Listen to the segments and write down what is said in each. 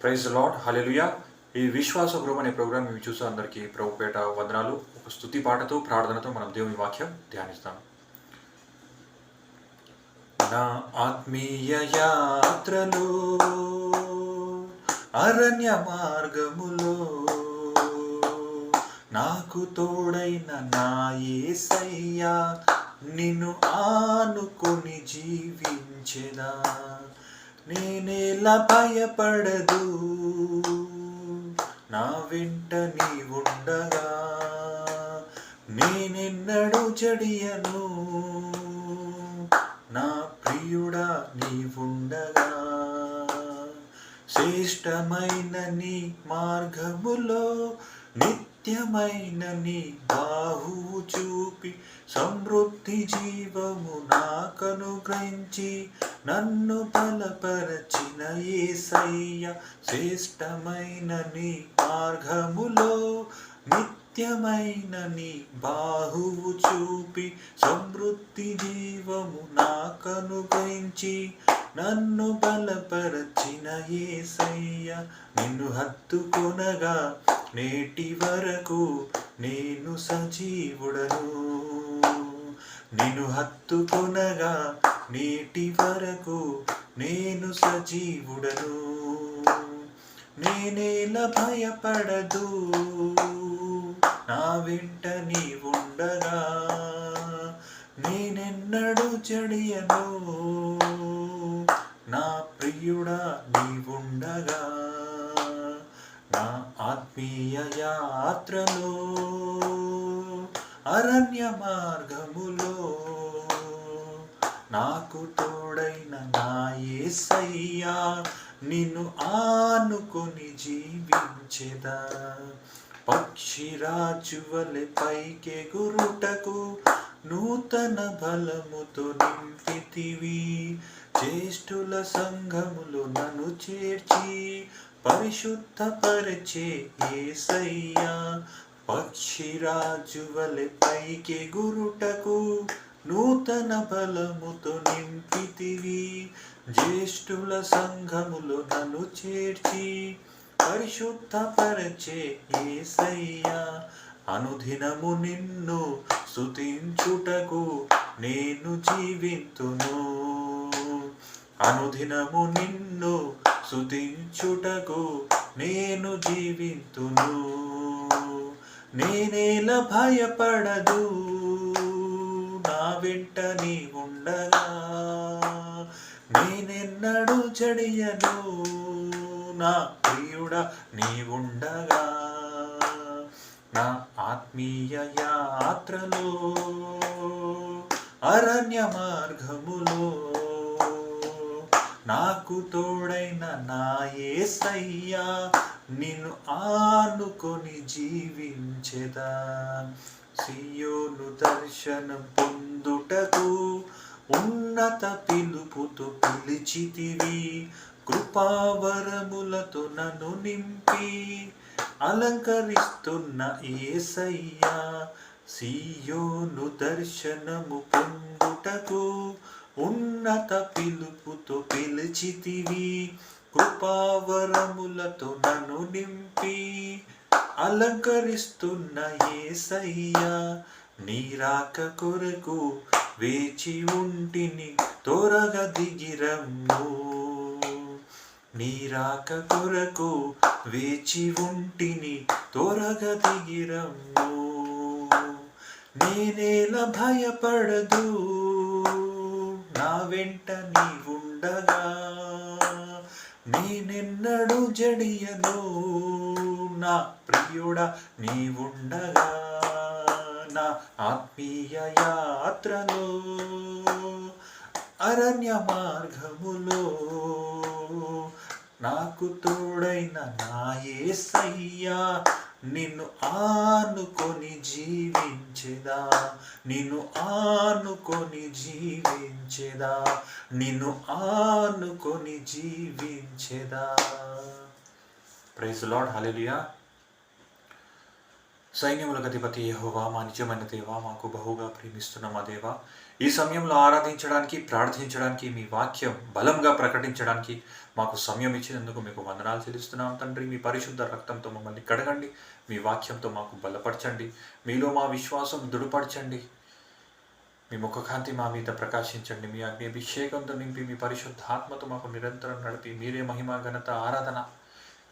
Praise Lord హల్లెలూయా. ఈ విశ్వాస గృహం అనే ప్రోగ్రామ్ ఇవి చూసే అందరికీ ప్రభుపేట వందనాలు. ఒక స్తుతి పాటతో ప్రార్థనతో మనం దేవుని వాక్యం ధ్యానిస్తాం. నా ఆత్మీయ యాత్రలో అరణ్య మార్గములో నాకు తోడైన నా యేసయ్యా నిన్ను ఆనుకొని జీవించెదా. నేనేలా భయపడదు, నా వెంట నీ ఉండగా నేనెన్నడూ జడియను, నా ప్రియుడా నీ ఉండగా. శ్రేష్టమైన నీ మార్గములో నిత్యమైన నీ బాహువు చూపి సమృద్ధి జీవము నాకనుగ్రహించి నన్ను బలపరచిన యేసయ్య. శ్రేష్టమైన నీ మార్గములో నిత్యమైన నీ బాహువు చూపి సమృద్ధి జీవము నాకనుగ్రహించి నన్ను బలపరచిన యేసయ్య. నిన్ను హత్తుకొనగా నేటి వరకు నేను సజీవుడను, నిన్ను హత్తుకొనగా నేటి వరకు నేను సజీవుడను. నేనేలా భయపడదు, నా వెంట నీ ఉండగా నేనెన్నడూ జడియను, నా ప్రియుడా నీ ఉండగా. నా ఆత్మీయ యాత్రలో అరణ్య మార్గములో నాకు తోడైన నా యేసయ్యా నిన్ను ఆనుకొని జీవించెదా. పక్షిరాజు వలె పైకెగురుటకు నూతన బలముతో నింపితివి. జ్యేష్ఠుల సంఘములో నన్ను చేర్చి పరిశుద్ధపరచే యేసయ్యా. పక్షిరాజు వలె పైకెగురుటకు నూతన బలముతో నింపితివి. జ్యేష్ఠుల సంఘములో నన్ను చేర్చి పరిశుద్ధపరచే యేసయ్యా. అనుదినము నిన్ను స్తుతించుటకు నేను జీవింతును, అనుదినము నిన్ను స్తుతించుటకు నేను జీవింతును. నేనేలా భయపడదు, నా వెంట నీ ఉండగా నేనెన్నడూ జడియను, నా ప్రియుడా నీ ఉండగా. నా ఆత్మీయ యాత్రలో అరణ్య మార్గములో నాకు తోడైన నా యేసయ్యా నిన్ను ఆనుకొని జీవించెదా. సియోను దర్శనం పొందుటకు ఉన్నత పిలుపుతో పిలిచితివి. కృపావరములతో నన్ను నింపి అలంకరిస్తున్న యేసయ్యా. సియోను దర్శనము పొందుటకు ఉన్నత పిలుపుతో పిలిచితివి. కృపావరములతో నన్ను నింపి అలంకరిస్తున్న యేసయ్యా. నీ రాక కొరకు వేచి ఉంటిని, త్వరగా దిగిరమ్ము. నీ రాక కొరకు వేచి ఉంటిని, త్వరగా దిగిరమ్ము. నేనేలా భయపడదు, నా వెంట నీ ఉండగా నేనెన్నడూ జడియను, నా ప్రియుడా నీ ఉండగా. నా ఆత్మీయ యాత్రలో అరణ్య మార్గములో నాకు తోడైన నా యేసయ్యా నిన్ను ఆనుకొని జీవించెదా, నిన్ను ఆనుకొని జీవించెదా, నిన్ను ఆనుకొని జీవించెదా. ప్రైజ్ లార్డ్ హల్లెలూయా. సైన్యములకు అధిపతి యెహోవా, మా నిజమైన దేవా, మాకు బహుగా ప్రేమిస్తున్న మా దేవా, ఈ సమయంలో ఆరాధించడానికి, ప్రార్థించడానికి, మీ వాక్యం బలంగా ప్రకటించడానికి మాకు సమయం ఇచ్చినందుకు మీకు వందనాలు చెల్లిస్తున్నాం తండ్రి. మీ పరిశుద్ధ రక్తంతో మమ్మల్ని కడగండి, మీ వాక్యంతో మాకు బలపరచండి, మీలో మా విశ్వాసం దృఢపరచండి, మీ ముఖకాంతి మా మీద ప్రకాశించండి, మీ అగ్ని అభిషేకంతో నింపి, మీ పరిశుద్ధ ఆత్మతో మాకు నిరంతరం నడిపి, మీరే మహిమ, ఘనత, ఆరాధన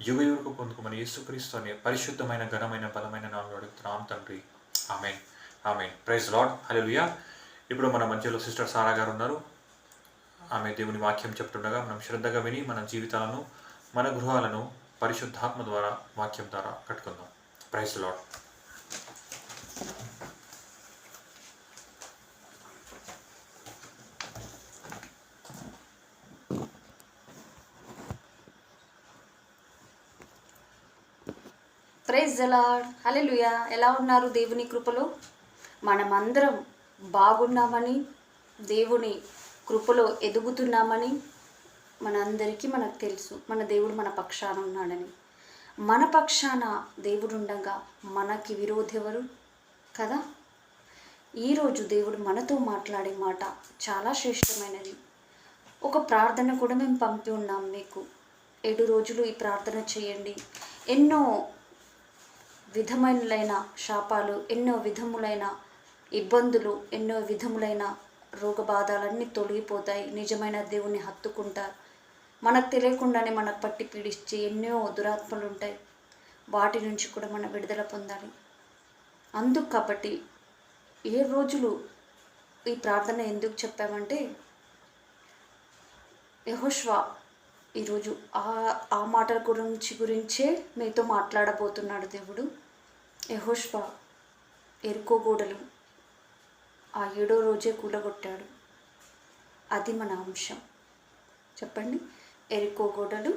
యుగయుగకు పొందుకోమని యేసుక్రీస్తు అనే పరిశుద్ధమైన, ఘనమైన, బలమైన నామములో అడుగుతున్నాం తండ్రి. Amen. Amen. Praise Lord. Hallelujah. ఇప్పుడు మన మధ్యలో సిస్టర్ సారా గారు ఉన్నారు. ఆమె దేవుని వాక్యం చెప్తుండగా మనం శ్రద్ధగా విని మన జీవితాలను, మన గృహాలను పరిశుద్ధాత్మ ద్వారా, వాక్యం ద్వారా కట్టుకుందాం. Praise Lord. Praise the Lord. Hallelujah. ఎలా ఉన్నారు దేవుని కృపలో? మనమందరం బాగున్నామని, దేవుని కృపలో ఎదుగుతున్నామని మనందరికీ మనకు తెలుసు. మన దేవుడు మన పక్షాన ఉన్నాడని. మన పక్షాన దేవుడు ఉండగా మనకి విరోధి ఎవరు కదా? ఈరోజు దేవుడు మనతో మాట్లాడే మాట చాలా శ్రేష్టమైనది. ఒక ప్రార్థన కూడా మేము పంపి ఉన్నాం మీకు. 7 రోజులు ఈ ప్రార్థన చేయండి. ఎన్నో విధములైన శాపాలు, ఎన్నో విధములైన ఇబ్బందులు, ఎన్నో విధములైన రోగబాధలన్నీ తొలగిపోతాయి. నిజమైన దేవుని హత్తుకుంటారు. మనకు తెలియకుండానే మనకు పట్టి పీడిస్తే ఎన్నో దురాత్మలు ఉంటాయి. వాటి నుంచి కూడా మనం విడుదల పొందాలి. అందుకు కాబట్టి 7 రోజులు ఈ ప్రార్థన ఎందుకు చెప్పామంటే, యెహోషువ ఈరోజు ఆ మాటల గురించే మీతో మాట్లాడబోతున్నాడు దేవుడు. యెహోషువ ఎరికో గోడలు ఆ 7వ రోజే కూలగొట్టాడు. అది మన అంశం. చెప్పండి, ఎరికో గోడలు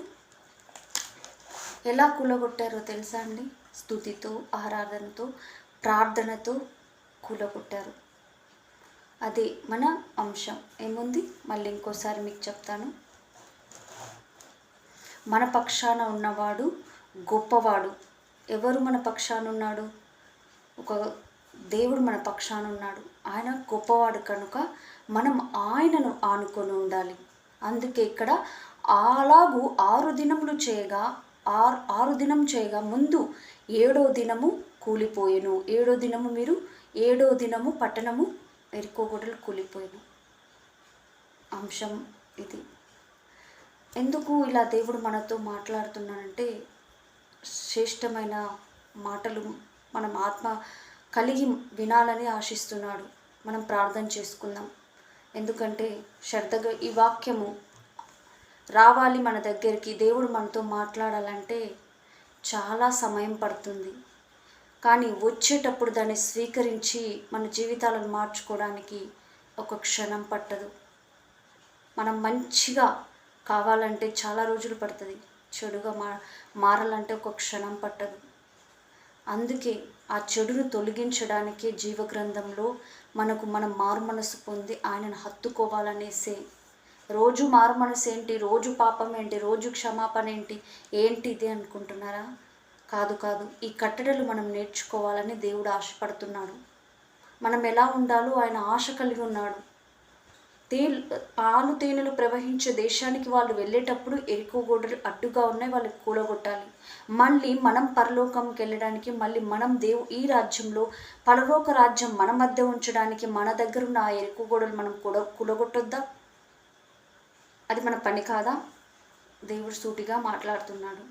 ఎలా కూలగొట్టారో తెలుసా అండి? స్తుతితో, ఆరాధనతో, ప్రార్థనతో కూలగొట్టారు. అది మన అంశం. ఏముంది మళ్ళీ ఇంకోసారి మీకు చెప్తాను. మన పక్షాన ఉన్నవాడు గొప్పవాడు. ఎవరు మన పక్షాన ఉన్నాడు? ఒక దేవుడు మన పక్షాన ఉన్నాడు. ఆయన గొప్పవాడు కనుక మనం ఆయనను ఆనుకొని ఉండాలి. అందుకే ఇక్కడ అలాగూ 6 దినములు చేయగా 6 దినం చేయగా ముందు 7వ దినము కూలిపోయెను. 7వ దినము పట్టణము ఎరికో గోడలు కూలిపోయెను. అంశం ఇది. ఎందుకు ఇలా దేవుడు మనతో మాట్లాడుతున్నానంటే, శ్రేష్టమైన మాటలు మనం ఆత్మ కలిగి వినాలని ఆశిస్తున్నాడు. మనం ప్రార్థన చేసుకుందాం. ఎందుకంటే శ్రద్ధగా ఈ వాక్యము రావాలి మన దగ్గరికి. దేవుడు మనతో మాట్లాడాలంటే చాలా సమయం పడుతుంది. కానీ వచ్చేటప్పుడు దాన్ని స్వీకరించి మన జీవితాలను మార్చుకోవడానికి ఒక క్షణం పట్టదు. మనం మంచిగా కావాలంటే చాలా రోజులు పడుతుంది. చెడుగా మారాలంటే ఒక క్షణం పట్టదు. అందుకే ఆ చెడును తొలగించడానికే జీవగ్రంథంలో మనం మారుమనసు పొంది ఆయనను హత్తుకోవాలనేసే. రోజు మారుమనసు ఏంటి, రోజు పాపం ఏంటి, రోజు క్షమాపణ ఏంటి ఇది అనుకుంటున్నారా? కాదు. ఈ కట్టడలు మనం నేర్చుకోవాలని దేవుడు ఆశపడుతున్నాడు. మనం ఎలా ఉండాలో ఆయన ఆశ కలిగి ఉన్నాడు. పాలు తేనెలు ప్రవహించే దేశానికి వాళ్ళు వెళ్ళేటప్పుడు ఎరికో గోడలు అడ్డుగా ఉన్నాయి, వాళ్ళు కూలగొట్టాలి. మళ్ళీ మనం పరలోకంకి వెళ్ళడానికి, మళ్ళీ మనం ఈ రాజ్యంలో పరలోక రాజ్యం మన మధ్య ఉంచడానికి మన దగ్గర ఉన్న ఆ ఎరికో గోడలు మనం కూలగొట్టొద్దా? అది మన పని కాదా? దేవుడు సూటిగా మాట్లాడుతున్నాడు.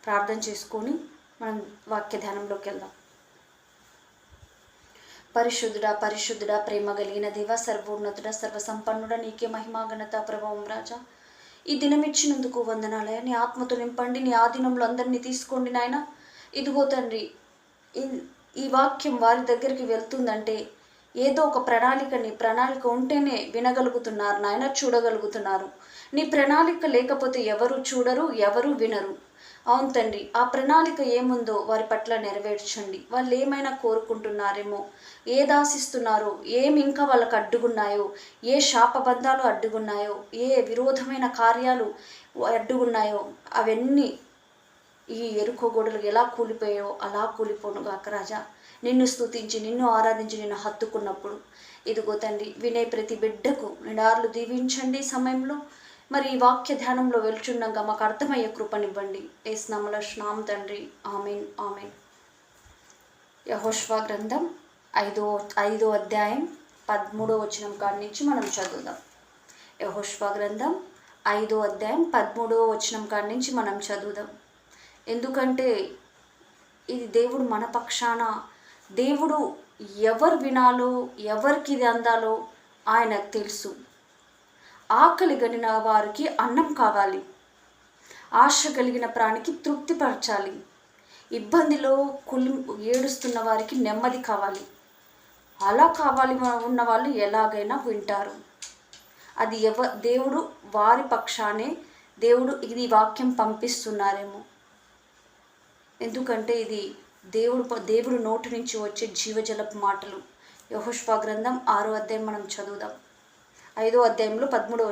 ప్రార్థన చేసుకొని మనం వాక్య ధ్యానంలోకి వెళ్దాం. పరిశుద్ధుడా ప్రేమ కలిగిన దేవ, సర్వోన్నతుడా, సర్వసంపన్నుడా, నీకే మహిమ, ఘనత, ప్రభావం రాజా. ఈ దినం ఇచ్చినందుకు వందనాలయ. నీ ఆత్మతో నింపండి. నీ ఆధీనంలో అందరినీ తీసుకోండి నాయన. ఇదిగో తండ్రి, ఈ వాక్యం వారి దగ్గరికి వెళ్తుందంటే ఏదో ఒక ప్రణాళిక ఉంటేనే వినగలుగుతున్నారు నాయన, చూడగలుగుతున్నారు. నీ ప్రణాళిక లేకపోతే ఎవరు చూడరు, ఎవరు వినరు. అవును తండ్రి, ఆ ప్రణాళిక ఏముందో వారి పట్ల నెరవేర్చండి. వాళ్ళు ఏమైనా కోరుకుంటున్నారేమో, ఏది ఆశిస్తున్నారో, ఏమి ఇంకా వాళ్ళకు అడ్డుగున్నాయో, ఏ శాపబంధాలు అడ్డుగున్నాయో, ఏ విరోధమైన కార్యాలు అడ్డుగున్నాయో అవన్నీ ఈ ఎరుకో గోడలు ఎలా కూలిపోయాయో అలా కూలిపోను గాక రాజా. నిన్ను స్తుతించి నిన్ను ఆరాధించి నిన్ను హత్తుకున్నప్పుడు ఇదిగో తండ్రి వినే ప్రతి బిడ్డకు నిడార్లు దీవించండి. సమయంలో మరి ఈ వాక్య ధ్యానంలో వెళ్చుండగా మాకు అర్థమయ్యే కృపనివ్వండి. యేసునామములో స్నామం తండ్రి, ఆమెన్ ఆమెన్. యెహోషువ గ్రంథం ఐదో అధ్యాయం 13వ వచనం కాడి నుంచి మనం చదువుదాం. యెహోషువ గ్రంథం 5వ అధ్యాయం 13వ వచనం కాడి నుంచి మనం చదువుదాం. ఎందుకంటే ఇది దేవుడు మన పక్షాన, దేవుడు ఎవరు వినాలో ఎవరికి ఇది అందాలో ఆయనకు తెలుసు. ఆకలి కలిగిన వారికి అన్నం కావాలి, ఆశ కలిగిన ప్రాణికి తృప్తిపరచాలి, ఇబ్బందిలో ఏడుస్తున్న వారికి నెమ్మది కావాలి. అలా కావాలి ఉన్న వాళ్ళు ఎలాగైనా వింటారు. అది దేవుడు వారి పక్షానే దేవుడు ఇది వాక్యం పంపిస్తున్నారేమో. ఎందుకంటే ఇది దేవుడు నోటి నుంచి వచ్చే జీవజలపు మాటలు. యెహోషువ గ్రంథం 6వ అధ్యాయం మనం చదువుదాం. 5వ అధ్యాయంలో 13వ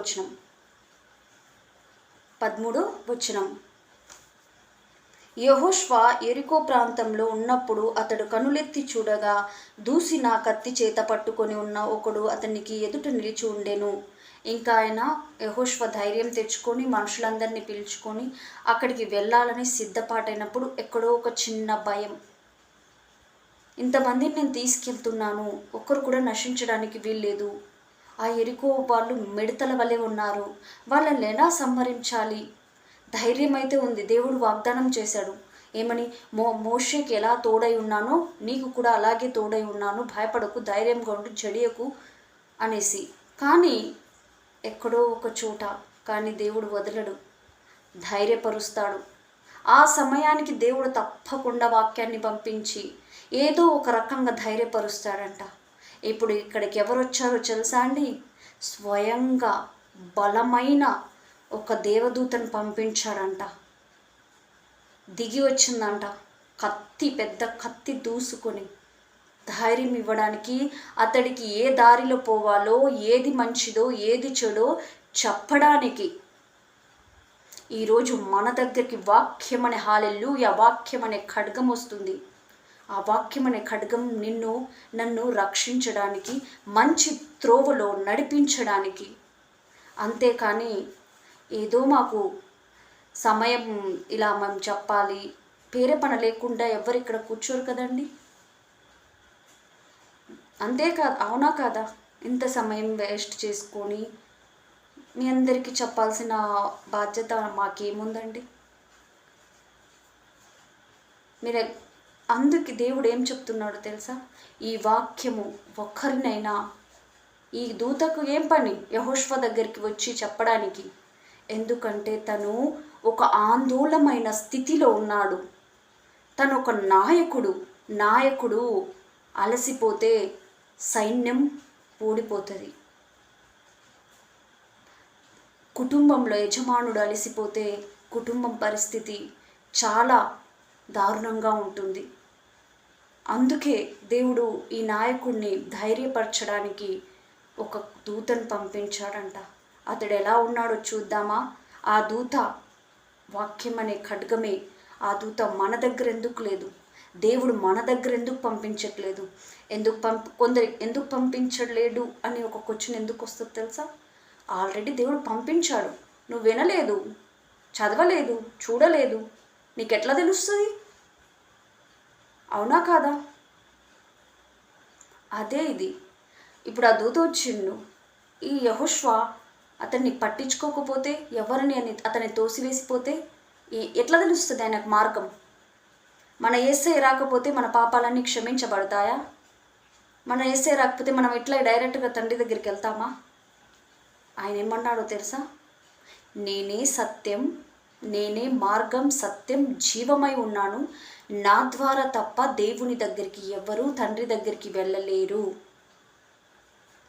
వచనం. యెహోషువ యెరికో ప్రాంతంలో ఉన్నప్పుడు అతడు కనులెత్తి చూడగా దూసిన కత్తి చేత పట్టుకొని ఉన్న ఒకడు అతనికి ఎదుట నిలిచి ఉండెను. ఇంకా ఆయన యెహోషువ ధైర్యం తెచ్చుకొని మనుషులందరినీ పిలుచుకొని అక్కడికి వెళ్ళాలని సిద్ధపాటైనప్పుడు ఎక్కడో ఒక చిన్న భయం. ఇంతమందిని నేను తీసుకెళ్తున్నాను, ఒక్కరు కూడా నశించడానికి వీల్లేదు. ఆ యెరికో వాళ్ళు మిడతల వలె ఉన్నారు, వాళ్ళని ఎలా సంహరించాలి? ధైర్యం అయితే ఉంది, దేవుడు వాగ్దానం చేశాడు. ఏమని? మోషేకి ఎలా తోడై ఉన్నానో నీకు కూడా అలాగే తోడై ఉన్నాను, భయపడకు, ధైర్యంగా ఉండు, చెడియకు అనేసి. కానీ ఎక్కడో ఒక చోట కానీ దేవుడు వదలడు, ధైర్యపరుస్తాడు. ఆ సమయానికి దేవుడు తప్పకుండా వాక్యాన్ని పంపించి ఏదో ఒక రకంగా ధైర్యపరుస్తాడంట. ఇప్పుడు ఇక్కడికి ఎవరు వచ్చారో తెలుసా అండి? స్వయంగా బలమైన ఒక దేవదూతను పంపించాడంట. దిగి వచ్చిందంట పెద్ద కత్తి దూసుకొని ధైర్యం ఇవ్వడానికి, అతడికి ఏ దారిలో పోవాలో, ఏది మంచిదో ఏది చెడో చెప్పడానికి. ఈరోజు మన దగ్గరికి వాక్యం అనే హల్లెలూయా వాక్యం అనే ఖడ్గం వస్తుంది. ఆ వాక్యం అనే ఖడ్గం నన్ను రక్షించడానికి, మంచి త్రోవలో నడిపించడానికి. అంతేకాని ఏదో మాకు సమయం ఇలా మేము చెప్పాలి పేరెపన లేకుండా ఎవరు ఇక్కడ కూర్చోరు కదండి. అంతేకాదు, అవునా కాదా? ఇంత సమయం వేస్ట్ చేసుకొని మీ అందరికీ చెప్పాల్సిన బాధ్యత మాకేముందండి? మీరు అందుకే దేవుడు ఏం చెప్తున్నాడో తెలుసా? ఈ వాక్యము ఒక్కరినైనా, ఈ దూతకు ఏం పని యెహోషువ దగ్గరికి వచ్చి చెప్పడానికి? ఎందుకంటే తను ఒక ఆందోళనమైన స్థితిలో ఉన్నాడు. తను ఒక నాయకుడు అలసిపోతే సైన్యం ఓడిపోతుంది. కుటుంబంలో యజమానుడు అలసిపోతే కుటుంబం పరిస్థితి చాలా దారుణంగా ఉంటుంది. అందుకే దేవుడు ఈ నాయకుడిని ధైర్యపరచడానికి ఒక దూతను పంపించాడంట. అతడు ఎలా ఉన్నాడో చూద్దామా? ఆ దూత వాక్యం అనే ఖడ్గమే. ఆ దూత మన దగ్గర ఎందుకు లేదు? దేవుడు మన దగ్గర ఎందుకు పంపించట్లేదు? ఎందుకు పంపించలేడు అని ఒక క్వశ్చన్ ఎందుకు వస్తుంది తెలుసా? ఆల్రెడీ దేవుడు పంపించాడు, నువ్వు వినలేదు, చదవలేదు, చూడలేదు, నీకు ఎట్లా తెలుస్తుంది? అవునా కాదా? అదే ఇది. ఇప్పుడు ఆ దూత వచ్చిండు. ఈ యెహోషువ అతన్ని పట్టించుకోకపోతే, ఎవరిని అతన్ని తోసివేసిపోతే ఎట్లా తెలుస్తుంది ఆయనకు మార్గం? మన యేసయ్య రాకపోతే మన పాపాలన్నీ క్షమించబడతాయా? మన యేసయ్య రాకపోతే మనం ఇట్లా డైరెక్ట్గా తండ్రి దగ్గరికి వెళ్తామా? ఆయన ఏమన్నాడో తెలుసా? నేనే సత్యం, నేనే మార్గం, సత్యం, జీవమై ఉన్నాను. నా ద్వారా తప్ప దేవుని దగ్గరికి ఎవరూ తండ్రి దగ్గరికి వెళ్ళలేరు.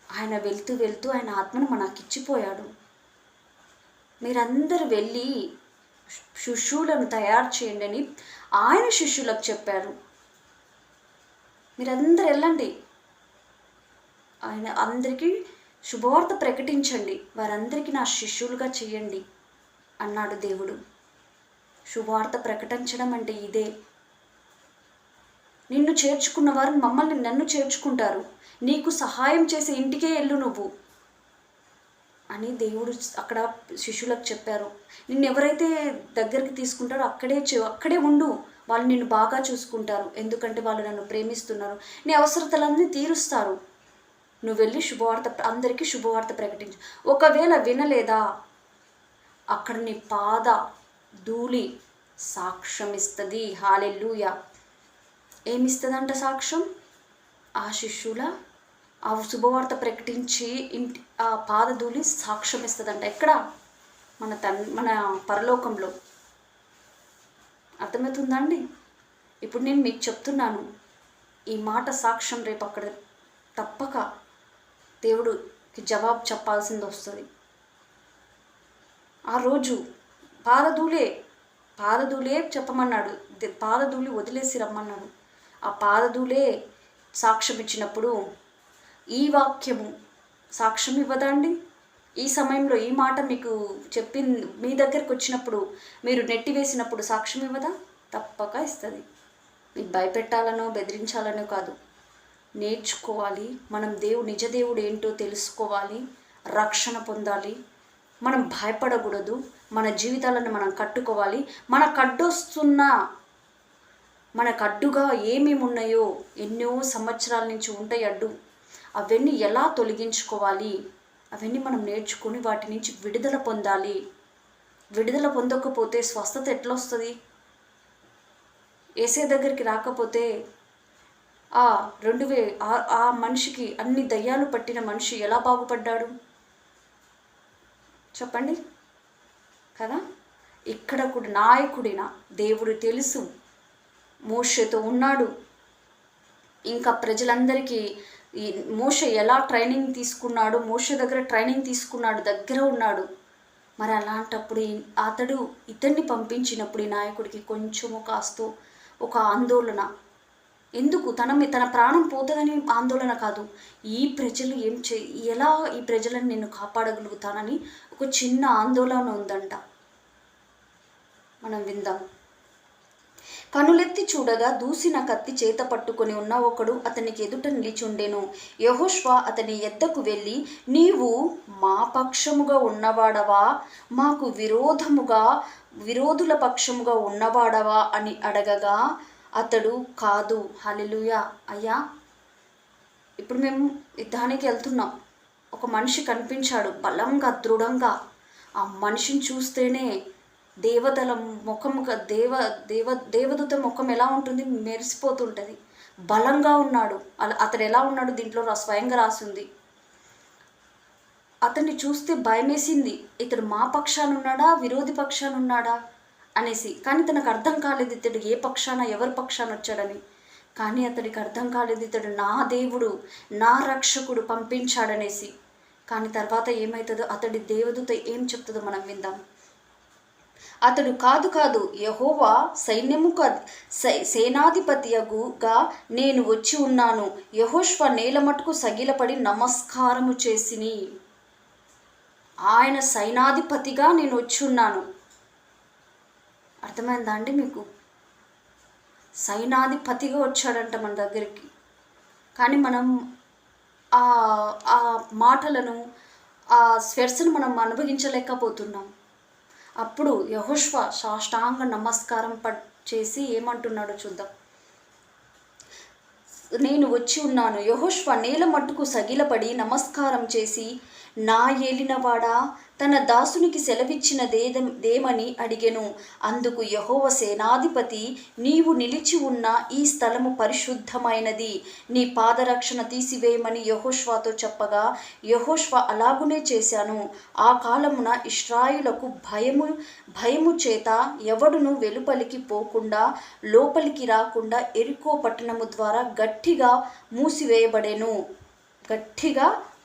ఆయన వెళ్తూ వెళ్తూ ఆయన ఆత్మను మనకిచ్చిపోయాడు. మీరందరూ వెళ్ళి శిష్యులను తయారు చేయండి అని ఆయన శిష్యులకు చెప్పారు. మీరందరూ వెళ్ళండి, ఆయన అందరికీ శుభవార్త ప్రకటించండి, వారందరికీ నా శిష్యులుగా చేయండి అన్నాడు దేవుడు. శుభవార్త ప్రకటించడం అంటే ఇదే. నిన్ను చేర్చుకున్న వారు నన్ను చేర్చుకుంటారు. నీకు సహాయం చేసే ఇంటికే వెళ్ళు నువ్వు అని దేవుడు అక్కడ శిష్యులకు చెప్పారు. నిన్ను ఎవరైతే దగ్గరికి తీసుకుంటారో అక్కడే ఉండు. వాళ్ళు నిన్ను బాగా చూసుకుంటారు. ఎందుకంటే వాళ్ళు నన్ను ప్రేమిస్తున్నారు. నీ అవసరతలన్నీ తీరుస్తారు. నువ్వు వెళ్ళి అందరికీ శుభవార్త ప్రకటించు. ఒకవేళ వినలేదా, అక్కడ నీ పాద ధూళి సాక్ష్యం ఇస్తుంది. హల్లెలూయా. ఏమిస్తుందంట సాక్ష్యం? ఆ శిష్యుల ఆ శుభవార్త ప్రకటించి ఆ పాదధూళి సాక్ష్యం ఇస్తుందంట. ఎక్కడ? మన పరలోకంలో. అర్థమవుతుందా అండి? ఇప్పుడు నేను మీకు చెప్తున్నాను, ఈ మాట సాక్ష్యం రేపు అక్కడ తప్పక దేవుడికి జవాబు చెప్పాల్సింది వస్తుంది. ఆ రోజు పాదధూళే చెప్పమన్నాడు. పాదధూళి వదిలేసి రమ్మన్నాడు. ఆ పాదధూళే సాక్ష్యం ఇచ్చినప్పుడు ఈ వాక్యము సాక్ష్యం ఇవ్వదా అండి? ఈ సమయంలో ఈ మాట మీకు మీ దగ్గరకు వచ్చినప్పుడు, మీరు నెట్టివేసినప్పుడు సాక్ష్యం ఇవ్వదా? తప్పక ఇస్తుంది. మీకు భయపెట్టాలనో బెదిరించాలనో కాదు, నేర్చుకోవాలి. మనం నిజ దేవుడు ఏంటో తెలుసుకోవాలి, రక్షణ పొందాలి. మనం భయపడకూడదు. మన జీవితాలను మనం కట్టుకోవాలి. మనకు అడ్డుగా ఏమేమి ఉన్నాయో, ఎన్నో సంవత్సరాల నుంచి ఉంటాయి అడ్డు, అవన్నీ ఎలా తొలగించుకోవాలి, అవన్నీ మనం నేర్చుకొని వాటి నుంచి విడుదల పొందాలి. విడుదల పొందకపోతే స్వస్థత ఎట్లా వస్తుంది? యేసే దగ్గరికి రాకపోతే ఆ మనిషికి, అన్ని దయ్యాలు పట్టిన మనిషి ఎలా బాగుపడ్డాడు చెప్పండి కదా? ఇక్కడ కూడా నాయకుడిన దేవుడు తెలుసు, మోషేతో ఉన్నాడు. ఇంకా ప్రజలందరికీ మోషే ఎలా ట్రైనింగ్ తీసుకున్నాడు, మోషే దగ్గర ట్రైనింగ్ తీసుకున్నాడు, దగ్గర ఉన్నాడు. మరి అలాంటప్పుడు ఇతన్ని పంపించినప్పుడు ఈ నాయకుడికి కొంచెము కాస్తో ఒక ఆందోళన. ఎందుకు? తన ప్రాణం పోతుందని ఆందోళన కాదు, ఈ ప్రజలు ఎలా ఈ ప్రజలను నేను కాపాడగలుగుతానని ఒక చిన్న ఆందోళన ఉందంట. మనం విందాం. కనులెత్తి చూడగా దూసిన కత్తి చేత పట్టుకొని ఉన్న ఒకడు అతనికి ఎదుట నిలిచుండెను. యెహోషువ అతని ఎద్దకు వెళ్ళి, నీవు మా పక్షముగా ఉన్నవాడవా, మాకు విరోధుల పక్షముగా ఉన్నవాడవా అని అడగగా అతడు, కాదు. హల్లెలూయా. అయ్యా, ఇప్పుడు మేము యుద్ధానికి వెళ్తున్నాం. ఒక మనిషి కనిపించాడు బలంగా, దృఢంగా. ఆ మనిషిని చూస్తేనే దేవతల ముఖముగా దేవదూత ముఖం ఎలా ఉంటుంది? మెరిసిపోతుంటుంది. బలంగా ఉన్నాడు. అతడు ఎలా ఉన్నాడు? దీంట్లో స్వయంగా రాసింది. అతన్ని చూస్తే భయమేసింది. ఇతడు మా పక్షాన ఉన్నాడా, విరోధి పక్షాన ఉన్నాడా అనేసి. కానీ తనకు అర్థం కాలేదు ఇతడు ఏ పక్షాన, ఎవరి పక్షాన వచ్చాడని. కానీ అతడికి అర్థం కాలేదు ఇతడు నా దేవుడు, నా రక్షకుడు పంపించాడనేసి. కానీ తర్వాత ఏమవుతుందో, అతడి దేవదూత ఏం చెప్తుందో మనం విందాం. అతడు, కాదు, యెహోవా సేనాధిపతిగా నేను వచ్చి ఉన్నాను. యెహోషువ నేల మట్టుకు సగిలపడి నమస్కారము చేసిని. ఆయన సైనాధిపతిగా నేను వచ్చి ఉన్నాను. అర్థమైందా అండి మీకు? సైనాధిపతిగా వచ్చాడంట మన దగ్గరికి. కానీ మనం ఆ మాటలను, ఆ స్వెర్స్ను మనం అనుభవించలేకపోతున్నాం. అప్పుడు యెహోషువ సాష్టాంగ నమస్కారం చేసి ఏమంటున్నాడో చూద్దాం. నేను వచ్చి ఉన్నాను. యెహోషువ నేల మట్టుకు సగిలపడి నమస్కారం చేసి, నా ఏలినవాడా, తన దాసునికి సెలవిచ్చినదేమని అడిగెను. అందుకు యెహోవా సేనాధిపతి, నీవు నిలిచి ఉన్న ఈ స్థలము పరిశుద్ధమైనది, నీ పాదరక్షణ తీసివేయమని యెహోషువతో చెప్పగా, యెహోషువ అలాగునే చేశాను. ఆ కాలమున ఇశ్రాయేలుకు భయము చేత ఎవడును వెలుపలికి పోకుండా, లోపలికి రాకుండా యెరికో పట్టణము ద్వారా గట్టిగా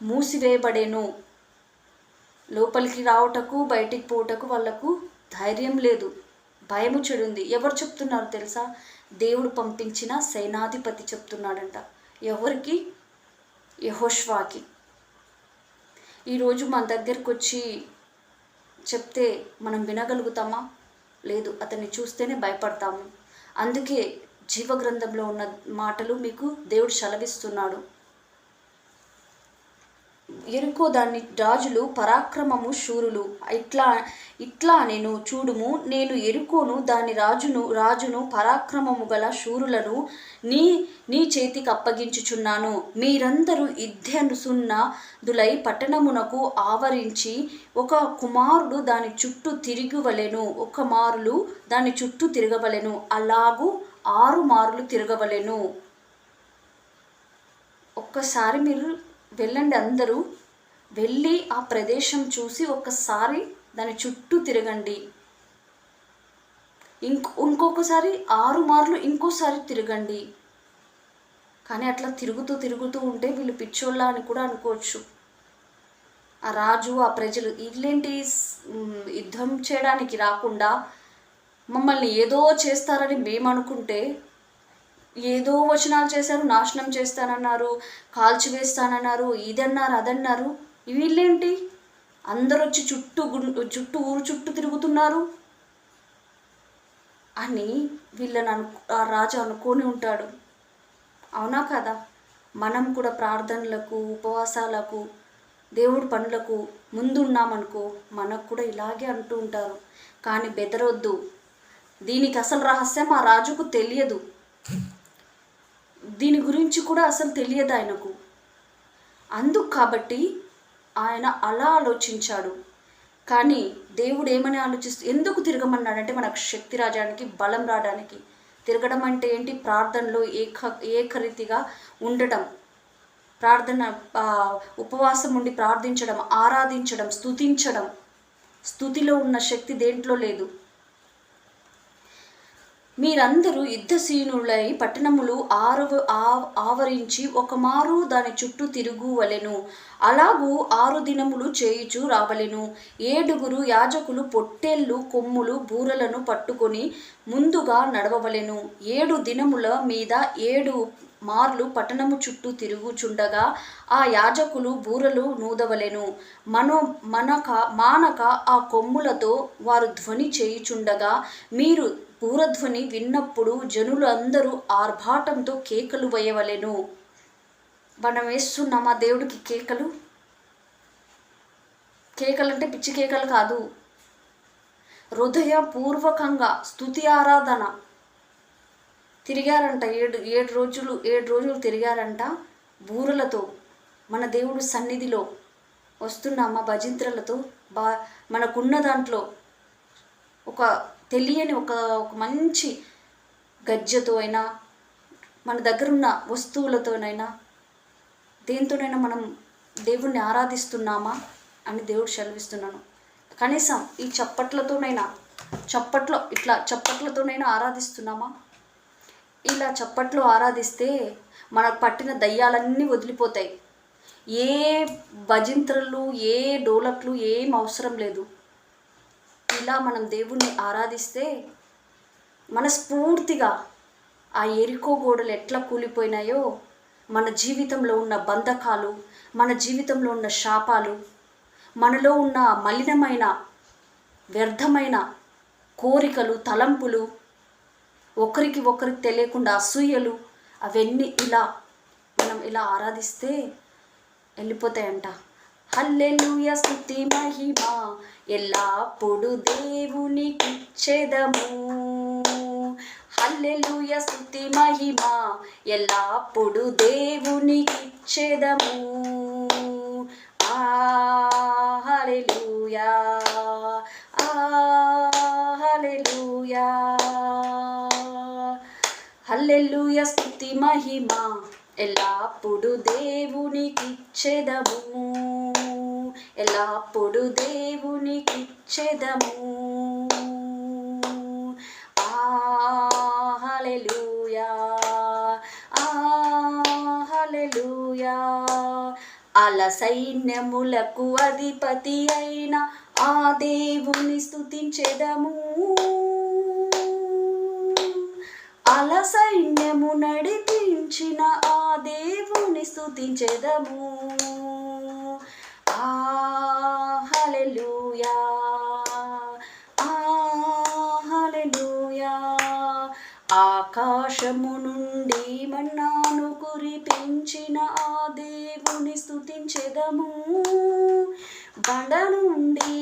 మూసివేయబడెను. లోపలికి రావటకు, బయటికి పోవటకు వాళ్ళకు ధైర్యం లేదు, భయము చెడుంది. ఎవరు చెప్తున్నారు తెలుసా? దేవుడు పంపించిన సేనాధిపతి చెప్తున్నాడంట. ఎవరికి? యెహోషువకి. ఈరోజు మన దగ్గరకు వచ్చి చెప్తే మనం వినగలుగుతామా? లేదు, అతన్ని చూస్తేనే భయపడతాము. అందుకే జీవగ్రంథంలో ఉన్న మాటలు మీకు దేవుడు సెలవిస్తున్నాడు. ఎరుకో దాని రాజులు పరాక్రమము శూరులు. ఇట్లా నేను చూడుము, నేను ఎరుకోను దాని రాజును పరాక్రమము గల శూరులను నీ చేతికి అప్పగించుచున్నాను. మీరందరూ యుద్ధసున్నదులై పట్టణమునకు ఆవరించి ఒక కుమారుడు దాని చుట్టూ తిరగవలెను, ఒక మారులు దాని చుట్టూ తిరగవలెను, అలాగూ 6 మార్లు తిరగవలెను. ఒక్కసారి మీరు వెళ్ళండి, అందరూ వెళ్ళి ఆ ప్రదేశం చూసి ఒక్కసారి దాని చుట్టూ తిరగండి. ఇంకొకసారి 6 మార్లు ఇంకోసారి తిరగండి. కానీ అట్లా తిరుగుతూ ఉంటే వీళ్ళు పిచ్చోళ్ళ అని కూడా అనుకోవచ్చు. ఆ రాజు, ఆ ప్రజలు వీళ్ళేంటి యుద్ధం చేయడానికి రాకుండా మమ్మల్ని ఏదో చేస్తారని మేము అనుకుంటే, ఏదో వచనాలు చేశారు, నాశనం చేస్తానన్నారు, కాల్చివేస్తానన్నారు, ఇదన్నారు అదన్నారు. వీళ్ళేంటి అందరూ వచ్చి ఊరు చుట్టూ తిరుగుతున్నారు అని ఆ రాజు అనుకొని ఉంటాడు. అవునా కదా? మనం కూడా ప్రార్థనలకు, ఉపవాసాలకు, దేవుడి పనులకు ముందున్నామనుకో, మనకు కూడా ఇలాగే అంటూ ఉంటారు. కానీ బెదరొద్దు. దీనికి అసలు రహస్యం ఆ రాజుకు తెలియదు. దీని గురించి కూడా అసలు తెలియదు ఆయనకు. కాబట్టి ఆయన అలా ఆలోచించాడు. కానీ దేవుడు ఏమని ఎందుకు తిరగమన్నాడంటే మనకు శక్తి రావడానికి, బలం రావడానికి. తిరగడం అంటే ఏంటి? ప్రార్థనలో ఏకరీతిగా ఉండడం, ప్రార్థన ఉపవాసం ఉండి ప్రార్థించడం, ఆరాధించడం, స్తుతించడం. స్తుతిలో ఉన్న శక్తి దేంట్లో లేదు. మీరందరూ యుద్ధసీనులై పట్టణములు ఆవరించి ఒక మారు దాని చుట్టూ తిరుగువలెను, అలాగూ 6 దినములు చేయుచు రావలెను. 7 యాజకులు పొట్టేళ్ళు, కొమ్ములు, బూరలను పట్టుకొని ముందుగా నడవవలెను. 7 దినముల మీద 7 మార్లు పట్టణము చుట్టూ తిరుగుచుండగా ఆ యాజకులు బూరలు నూదవలెను. మానక ఆ కొమ్ములతో వారు ధ్వని చేయుచుండగా మీరు బూరధ్వని విన్నప్పుడు జనులు అందరూ ఆర్భాటంతో కేకలు వేయవలెను. మనం వేస్తున్నామా దేవుడికి కేకలు? కేకలంటే పిచ్చి కేకలు కాదు, హృదయపూర్వకంగా స్తుతి ఆరాధన. తిరిగారంట 7 రోజులు తిరిగారంట బూరలతో. మన దేవుడు సన్నిధిలో వస్తున్నామా భజంత్రులతో? మనకున్న దాంట్లో ఒక తెలియని ఒక మంచి గజ్జతో అయినా, మన దగ్గర ఉన్న వస్తువులతోనైనా, దేంతోనైనా మనం దేవుణ్ణి ఆరాధిస్తున్నామా అని దేవుడు సెలవిస్తున్నాను. కనీసం ఈ చప్పట్లతోనైనా ఆరాధిస్తున్నామా? ఇలా చప్పట్లు ఆరాధిస్తే మనకు పట్టిన దయ్యాలన్నీ వదిలిపోతాయి. ఏ భజంత్రులు, ఏ డోలక్లు ఏం అవసరం లేదు. ఇలా మనం దేవుణ్ణి ఆరాధిస్తే మనస్ఫూర్తిగా ఆ ఎరికో గోడలు ఎట్లా కూలిపోయినాయో, మన జీవితంలో ఉన్న బంధకాలు, మన జీవితంలో ఉన్న శాపాలు, మనలో ఉన్న మలినమైన వ్యర్థమైన కోరికలు, తలంపులు, ఒకరికి తెలియకుండా అసూయలు, అవన్నీ మనం ఇలా ఆరాధిస్తే వెళ్ళిపోతాయంట. హల్లెలూయా స్తుతి మహిమ ఎల్లప్పుడు దేవునికిచ్చెదము. హల్లెలూయా స్తుతి మహిమ ఎల్లప్పుడు దేవునికిచ్చెదము. హల్లెలూయా, హల్లెలూయా, హల్లెలూయా స్తుతి మహిమ ఎల్లప్పుడు దేవునికిచ్చెదము. ఎల్లప్పుడు దేవునికిచ్చెదము. హల్లెలూయా, హల్లెలూయా. అల సైన్యములకు అధిపతి అయిన ఆ దేవుని స్తుతించెదము. అల సైన్యము నడిపించిన ఆ దేవుని స్తుతించెదము. హల్లెలూయా, ఆకాశము నుండి మన్నాను కురిపించిన ఆ దేవుని స్తుతించెదము. బండ నుండి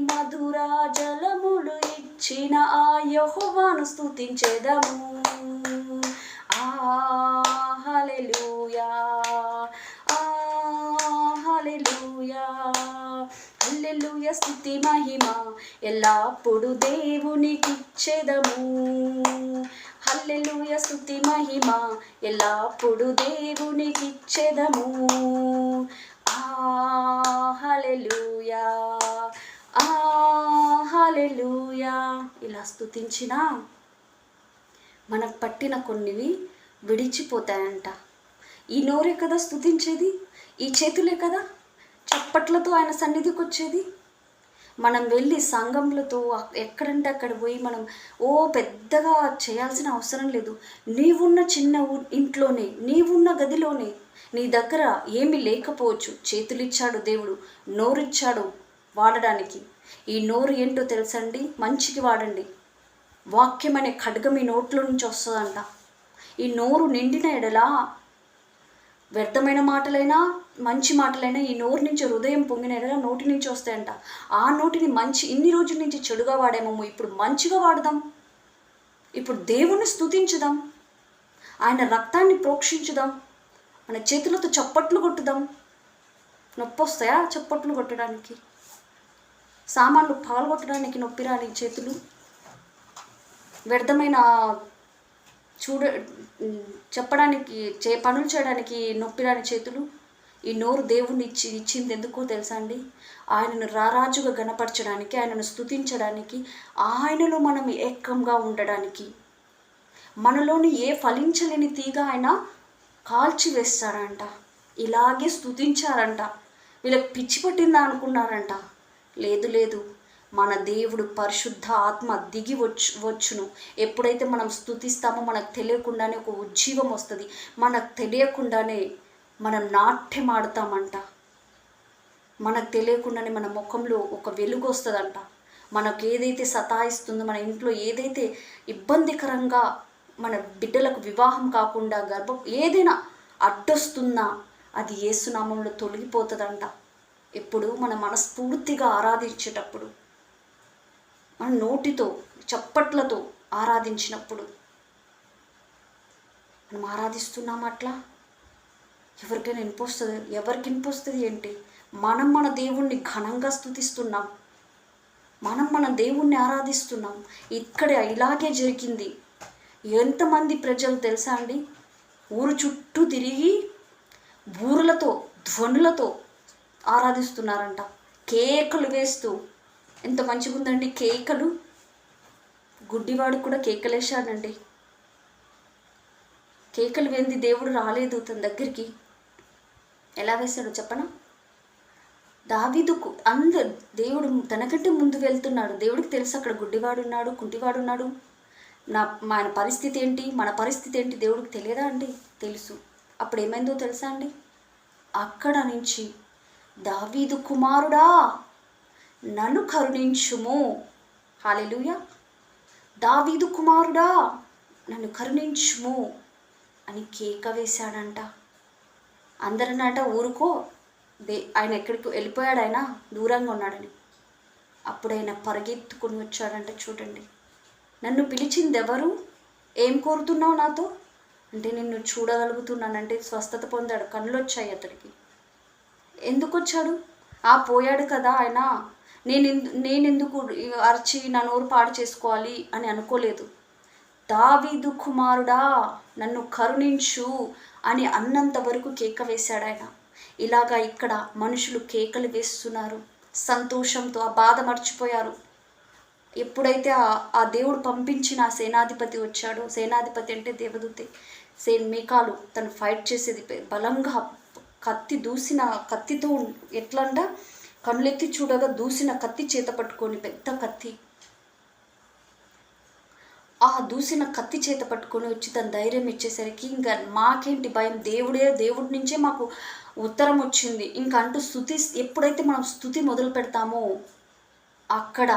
మధుర జలములు ఇచ్చిన ఆ యెహోవాను స్తుతించెదము. హల్లెలూయా, హల్లెలూయా, హల్లెలూయా. స్తుతి మహిమ ఎల్లప్పుడు దేవునికిచ్చెదము. హల్లెలూయా, స్తుతి మహిమ ఎల్లప్పుడు దేవునికిచ్చెదము. హల్లెలూయా, హల్లెలూయా. ఇలా స్తుతించినా మనకు పట్టిన కొన్నివి విడిచిపోతాయంట. ఈ నోరే కదా స్తుతించేది, ఈ చేతులే కదా చప్పట్లతో ఆయన సన్నిధికి వచ్చేది. మనం వెళ్ళి సంఘంలతో ఎక్కడంటే అక్కడ పోయి మనం పెద్దగా చేయాల్సిన అవసరం లేదు. నీవున్న చిన్న ఇంట్లోనే, నీవున్న గదిలోనే, నీ దగ్గర ఏమీ లేకపోవచ్చు, చేతులిచ్చాడు దేవుడు, నోరిచ్చాడు వాడడానికి. ఈ నోరు ఏంటో తెలుసండి, మంచికి వాడండి. వాక్యం అనే ఖడ్గం ఈ నోట్లో నుంచి వస్తుందంట. ఈ నోరు నిండిన ఎడలా వ్యర్థమైన మాటలైనా మంచి మాటలైనా ఈ నోరు నుంచి, హృదయం పొంగిన ఎడలా నోటి నుంచి వస్తాయంట. ఆ నోటిని ఇన్ని రోజుల నుంచి చెడుగా వాడామేమో, ఇప్పుడు మంచిగా వాడదాం. ఇప్పుడు దేవుణ్ణి స్తుతించుదాం, ఆయన రక్తాన్ని ప్రోక్షించుదాం, మన చేతులతో చప్పట్లు కొట్టుదాం. నొప్పి వస్తాయా చప్పట్లు కొట్టడానికి? సామాన్లు పాల్గొట్టడానికి నొప్పి రాని చేతులు, వ్యర్థమైన చెప్పడానికి పనులు చేయడానికి నొప్పి రాని చేతులు. ఈ నోరు దేవుణ్ణి ఇచ్చింది ఎందుకో తెలుసా అండి? ఆయనను రారాజుగా గణపరచడానికి, ఆయనను స్తుతించడానికి, ఆయనలో మనం ఏకంగా ఉండడానికి. మనలోని ఏ ఫలించలేని తీగ ఆయన కాల్చివేస్తాడంట. ఇలాగే స్తుతించారంట. వీళ్ళకి పిచ్చి పట్టిందా అనుకున్నారంట. లేదు లేదు, మన దేవుడు పరిశుద్ధ ఆత్మ దిగి వచ్చును. ఎప్పుడైతే మనం స్తుతిస్తామో మనకు తెలియకుండానే ఒక ఉజ్జీవం వస్తుంది. మనకు తెలియకుండానే మనం నాట్యం ఆడతామంట. మనకు తెలియకుండానే మన ముఖంలో ఒక వెలుగు వస్తుందంట. మనకు ఏదైతే సతాయిస్తుందో, మన ఇంట్లో ఏదైతే ఇబ్బందికరంగా, మన బిడ్డలకు వివాహం కాకుండా ఏదైనా అడ్డొస్తున్నా అది యేసునామంలో తొలగిపోతుందంట. ఎప్పుడు మన మనస్ఫూర్తిగా ఆరాధించేటప్పుడు, మన నోటితో చప్పట్లతో ఆరాధించినప్పుడు. మనం ఆరాధిస్తున్నాం అట్లా ఎవరికి వినిపోస్తుంది ఏంటి? మనం మన దేవుణ్ణి ఘనంగా స్తుతిస్తున్నాం, మన దేవుణ్ణి ఆరాధిస్తున్నాం. ఇక్కడ ఇలాగే జరిగింది. ఎంతమంది ప్రజలు తెలుసా అండి, ఊరు చుట్టూ తిరిగి బూరులతో ధ్వనులతో ఆరాధిస్తున్నారంట, కేకలు వేస్తూ. ఎంత మంచిగా ఉందండి కేకలు. గుడ్డివాడు కూడా కేకలేశాడండి. కేకలు వేంది దేవుడు రాలేదు తన దగ్గరికి. ఎలా వేశాడో చెప్పనా? దావీదుకు దేవుడు తనకంటే ముందు వెళ్తున్నాడు. దేవుడికి తెలుసు అక్కడ గుడ్డివాడు ఉన్నాడు, కుంటివాడు ఉన్నాడు. ఆయన పరిస్థితి ఏంటి, మన పరిస్థితి ఏంటి దేవుడికి తెలియదా అండి? తెలుసు. అప్పుడు ఏమైందో తెలుసా అండి? అక్కడ నుంచి దావీదు కుమారుడా నన్ను కరుణించుము, హల్లెలూయా, దావీదు కుమారుడా నన్ను కరుణించుము అని కేక వేశాడంట. అందరన్నట ఊరుకో, ఆయన ఎక్కడికి వెళ్ళిపోయాడు, ఆయన దూరంగా ఉన్నాడని. అప్పుడు ఆయన పరిగెత్తుకుని వచ్చాడంట. చూడండి, నన్ను పిలిచింది ఎవరు, ఏం కోరుతున్నావు నాతో అంటే, నిన్ను చూడగలుగుతున్నానంటే స్వస్థత పొందాడు. కళ్ళు వచ్చాయి అతడికి. ఎందుకు వచ్చాడు? పోయాడు కదా ఆయన, నేనెందుకు అరిచి నా నోరు పాడు చేసుకోవాలి అని అనుకోలేదు. దావీదు కుమారుడా నన్ను కరుణించు అని అన్నంత వరకు కేక వేశాడు ఆయన. ఇలాగా ఇక్కడ మనుషులు కేకలు వేస్తున్నారు సంతోషంతో, ఆ బాధ మర్చిపోయారు. ఎప్పుడైతే ఆ దేవుడు పంపించిన ఆ సేనాధిపతి వచ్చాడో, సేనాధిపతి అంటే దేవదూతే, మీకాలు తను ఫైట్ చేసేది బలంగా దూసిన కత్తితో, ఎట్లంట కళ్ళెత్తి చూడగా దూసిన కత్తి చేత పట్టుకొని, పెద్ద కత్తి, ఆ దూసిన కత్తి చేత పట్టుకొని వచ్చి తన ధైర్యం ఇచ్చేసరికి ఇంకా మాకేంటి భయం, దేవుడి నుంచే మాకు ఉత్తరం వచ్చింది ఇంకా అంటూ ఎప్పుడైతే మనం స్తుతి మొదలు పెడతామో అక్కడ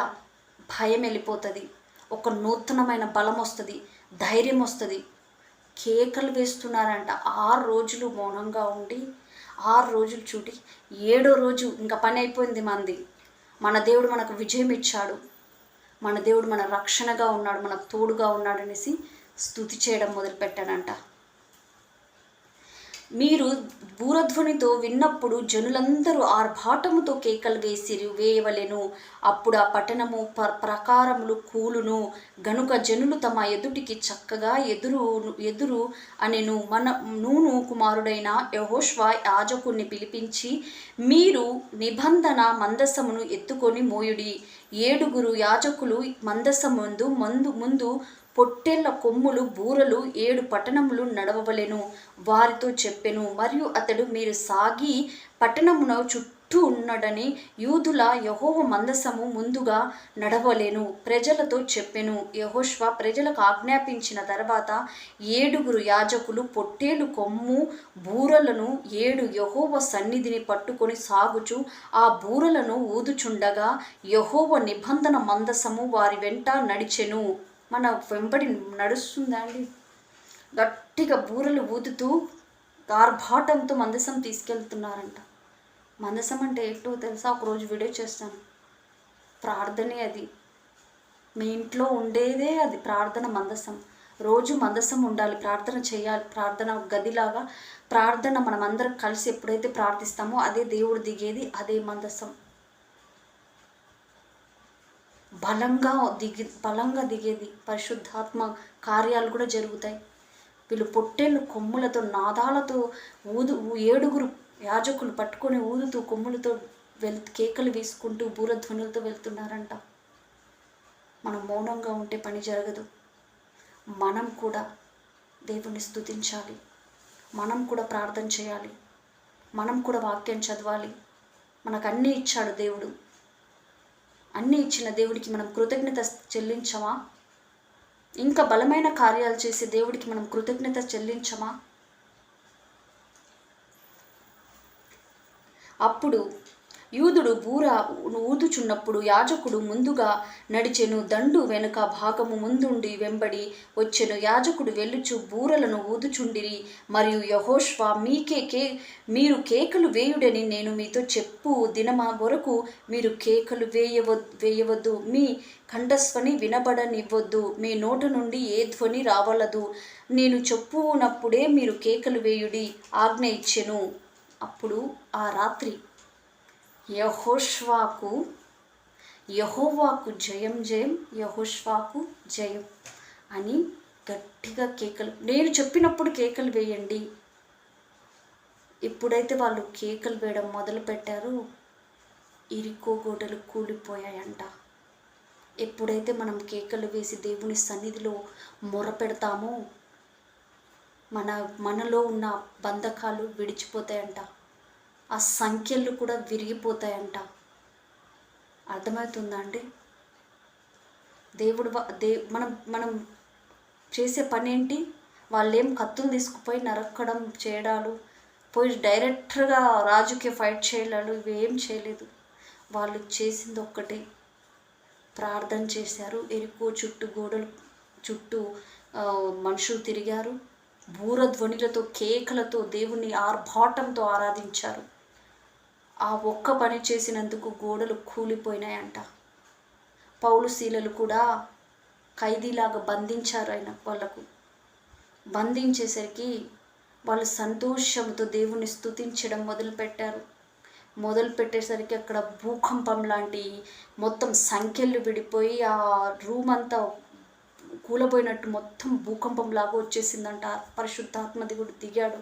భయం వెళ్ళిపోతుంది, ఒక నూతనమైన బలం వస్తుంది, ధైర్యం వస్తుంది. కేకలు వేస్తున్నారంట. 6 రోజులు మౌనంగా ఉండి 6 రోజులు చూడి 7వ రోజు ఇంకా పని అయిపోయింది మంది. మన దేవుడు మనకు విజయం ఇచ్చాడు, మన దేవుడు మన రక్షణగా ఉన్నాడు, మనకు తోడుగా ఉన్నాడనేసి స్తుతి చేయడం మొదలుపెట్టానంట. మీరు బూరధ్వనితో విన్నప్పుడు జనులందరూ ఆర్భాటముతో కేకలు వేయవలెను. అప్పుడు ఆ పట్టణము ప్రకారములు కూలును. గనుక జనులు తమ ఎదుటికి చక్కగా ఎదురు అనెను. నూను కుమారుడైన యెహోషువ యాజకుణ్ణి పిలిపించి, మీరు నిబంధన మందసమును ఎత్తుకొని మోయుడి. 7 యాజకులు మందసముందు ముందు పొట్టేళ్ల కొమ్ములు బూరలు 7 పట్టణములు నడవవలెను వారితో చెప్పెను. మరియు అతడు, మీరు సాగి పట్టణమున చుట్టూ ఉన్నడని యూదుల యెహోవా మందసము ముందుగా నడవలేను ప్రజలతో చెప్పెను. యెహోషువ ప్రజలకు ఆజ్ఞాపించిన తర్వాత 7 యాజకులు పొట్టేలు కొమ్ము బూరలను 7 యెహోవా సన్నిధిని పట్టుకొని సాగుచు ఆ బూరలను ఊదుచుండగా యెహోవా నిబంధన మందసము వారి వెంట నడిచెను. మన వెంబడి నడుస్తుందా అండి? గట్టిగా బూరలు ఊదుతూ ఆర్భాటంతో మందసం తీసుకెళ్తున్నారంట. మందసం అంటే ఏంటో తెలుసా? ఒకరోజు వీడియో చేస్తాను. ప్రార్థనే అది. మీ ఇంట్లో ఉండేదే అది, ప్రార్థన మందసం. రోజు మందసం ఉండాలి, ప్రార్థన చేయాలి. ప్రార్థన గదిలాగా ప్రార్థన మనం అందరం కలిసి ఎప్పుడైతే ప్రార్థిస్తామో అదే దేవుడు దిగేది, అదే మందసం. బలంగా దిగేది. పరిశుద్ధాత్మ కార్యాలు కూడా జరుగుతాయి. వీళ్ళు పొట్టేళ్ళు కొమ్ములతో నాదాలతో 7 యాజకులు పట్టుకొని ఊదుతూ కొమ్ములతో కేకలు వేసుకుంటూ బూరధ్వనులతో వెళ్తున్నారంట. మనం మౌనంగా ఉంటే పని జరగదు. మనం కూడా దేవుని స్తుతించాలి, మనం కూడా ప్రార్థన చేయాలి, మనం కూడా వాక్యం చదవాలి. మనకు అన్నీ ఇచ్చాడు దేవుడు. అన్నీ ఇచ్చిన దేవుడికి మనం కృతజ్ఞత చెల్లించమా? ఇంకా బలమైన కార్యాలు చేసే దేవుడికి మనం కృతజ్ఞత చెల్లించమా? అప్పుడు యూదుడు బూర ఊదుచున్నప్పుడు యాజకుడు ముందుగా నడిచెను, దండు వెనుక భాగము ముందుండి వెంబడి వచ్చెను. యాజకుడు వెళ్ళుచు బూరలను ఊదుచుండిరి. మరియు యెహోషువ, మీరు కేకలు వేయుడని నేను మీతో చెప్పు దినమా వరకు మీరు కేకలు వేయవద్దు, మీ కంఠస్వని వినబడనివ్వద్దు, మీ నోట నుండి ఏ ధ్వని రావలదు. నేను చెప్పునప్పుడే మీరు కేకలు వేయుడి ఆజ్ఞ ఇచ్చెను. అప్పుడు ఆ రాత్రి యెహోవాకు జయం జయం, యెహోషువకు జయం అని గట్టిగా కేకలు, నేను చెప్పినప్పుడు కేకలు వేయండి. ఎప్పుడైతే వాళ్ళు కేకలు వేయడం మొదలుపెట్టారో ఇరికో గోడలు కూలిపోయాయంట. ఎప్పుడైతే మనం కేకలు వేసి దేవుని సన్నిధిలో మొరపెడతామో మనలో ఉన్న బంధకాలు విడిచిపోతాయంట, ఆ సంఖ్యలు కూడా విరిగిపోతాయంట. అర్థమవుతుందా అండి? మనం చేసే పని ఏంటి? వాళ్ళేం కత్తులు తీసుకుపోయి నరకడం చేయడాలు, పోయి డైరెక్ట్గా రాజుకి ఫైట్ చేయడాలు ఇవేం చేయలేదు. వాళ్ళు చేసింది ఒక్కటే, ప్రార్థన చేశారు. ఎరికో గోడలు చుట్టూ మనుషులు తిరిగారు. బూరధ్వనులతో కేకలతో దేవుని ఆర్భాటంతో ఆరాధించారు. ఆ ఒక్క పని చేసినందుకు గోడలు కూలిపోయినాయంట. పౌలు శీలలు కూడా ఖైదీలాగా బంధించారు. వాళ్ళకు బంధించేసరికి వాళ్ళు సంతోషంతో దేవుని స్తుతించడం మొదలుపెట్టేసరికి అక్కడ భూకంపం లాంటి మొత్తం సంఖ్యలు విడిపోయి ఆ రూమ్ అంతా కూలబోయినట్టు మొత్తం భూకంపం లాగా వచ్చేసిందంట. పరిశుద్ధాత్మ దేవుడు దిగాడు.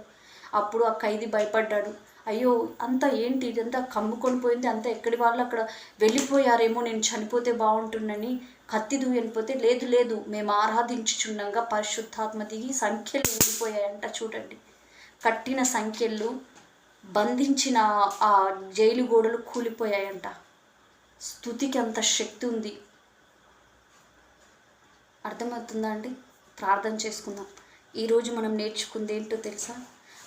అప్పుడు ఆ ఖైదీ భయపడ్డాడు. అయ్యో అంతా ఏంటి, ఇదంతా కమ్ముకొని పోయింది, అంతా ఎక్కడి వాళ్ళు అక్కడ వెళ్ళిపోయారేమో, నేను చనిపోతే బాగుంటుందని కత్తి దూయనిపోతే, లేదు మేము ఆరాధించుచుండగా పరిశుద్ధాత్మ దిగి సంఖ్యలు ఊడిపోయాయంట. చూడండి, కట్టిన సంఖ్యలు బంధించిన ఆ జైలు గోడలు కూలిపోయాయంట. స్తుతికి అంత శక్తి ఉంది. అర్థమవుతుందా అండి? ప్రార్థన చేసుకుందాం. ఈరోజు మనం నేర్చుకుంది ఏంటో తెలుసా?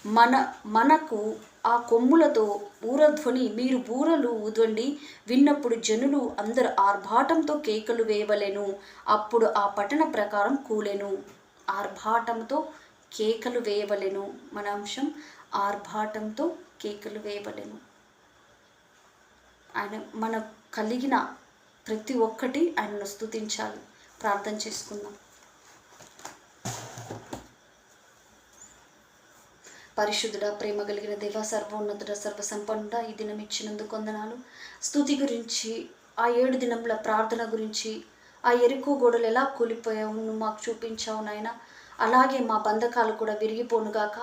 మనకు ఆ కొమ్ములతో బూరధ్వని, మీరు బూరలు ఊదండి, విన్నప్పుడు జనులు అందరు ఆర్భాటంతో కేకలు వేయవలెను, అప్పుడు ఆ పట్టణ ప్రకారం కూలెను. ఆర్భాటంతో కేకలు వేయవలెను. మన అంశం ఆర్భాటంతో కేకలు వేయవలెను. ఆయన మన కలిగిన ప్రతి ఒక్కటి ఆయనను స్తుతించాలి. ప్రార్థన చేసుకుందాం. పరిశుద్ధుడా, ప్రేమ కలిగిన దేవ, సర్వోన్నతుడ, సర్వసంపన్నుడ, ఈ దినం ఇచ్చినందుకు వందనాలు. స్తుతి గురించి, ఆ 7 దినముల ప్రార్థన గురించి, ఆ ఎరుకో గోడలు ఎలా కూలిపోయావు నువ్వు మాకు చూపించావు నాయన. అలాగే మా బంధకాలు కూడా విరిగిపోనుగాక.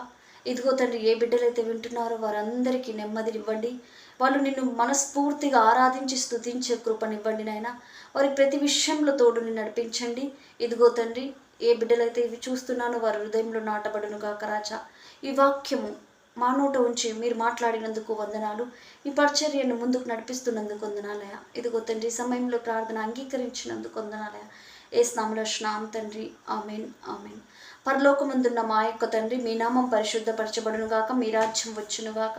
ఇదిగో తండ్రి, ఏ బిడ్డలైతే వింటున్నారో వారందరికీ నెమ్మదినివ్వండి. వాళ్ళు నిన్ను మనస్ఫూర్తిగా ఆరాధించి స్తుతించే కృపనివ్వండి నాయన. వారి ప్రతి విషయంలో తోడుని నడిపించండి. ఇదిగో తండ్రి, ఏ బిడ్డలైతే ఇవి చూస్తున్నానో వారి హృదయంలో నాటబడునుగాక రాజా. ఈ వాక్యము మా నోట ఉంచి మీరు మాట్లాడినందుకు వందనాలు. ఈ పరిచర్యను ముందుకు నడిపిస్తున్నందుకు వందనాలయ. ఇదిగో తండ్రి, సమయంలో ప్రార్థన అంగీకరించినందుకు వందనాలయ. యేసు నామములో స్నామం తండ్రి, ఆమేన్, ఆమేన్. పరలోకమందున్న మా యొక్క తండ్రి, మీ నామం పరిశుద్ధపరచబడునుగాక, మీ రాజ్యం వచ్చునుగాక.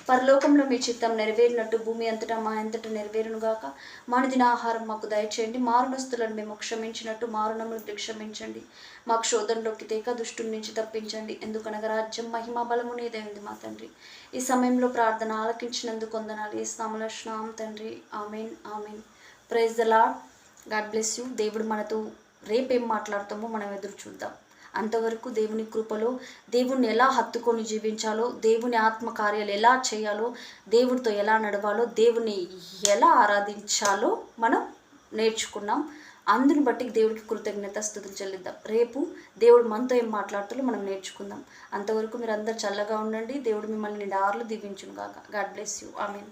పరలోకంలో మీ చిత్తం నెరవేరినట్టు భూమి అంతటా మా అంతటా నెరవేరునుగాక. మానుదిన ఆహారం మాకు దయచేయండి. మారునస్తులను మేము క్షమించినట్టు మారునములు క్షమించండి. మాకు శోధనలోకి తేక దుష్టుని నుంచి తప్పించండి. ఎందుకనగా రాజ్యం, మహిమ, బలము నీదే ఉంది మా తండ్రి. ఈ సమయంలో ప్రార్థన ఆలకించినందుకు వందనాలు. యేసు నామములో స్నామం తండ్రి, amen, amen. Praise the Lord. God bless you. దేవుడు మనతో రేపేం మాట్లాడతామో మనం ఎదురు చూద్దాం. అంతవరకు దేవుని కృపలో దేవుణ్ణి ఎలా హత్తుకొని జీవించాలో, దేవుని ఆత్మకార్యాలు ఎలా చేయాలో, దేవుడితో ఎలా నడవాలో, దేవుని ఎలా ఆరాధించాలో మనం నేర్చుకున్నాం. అందుని బట్టి దేవుడికి కృతజ్ఞత స్తుతులు చెల్లిద్దాం. రేపు దేవుడు మనతో ఏం మాట్లాడుతారో మనం నేర్చుకుందాం. అంతవరకు మీరు అందరు చల్లగా ఉండండి. దేవుడు మిమ్మల్ని నిండార్లు దీవించును గాక. God bless you. ఆమేన్.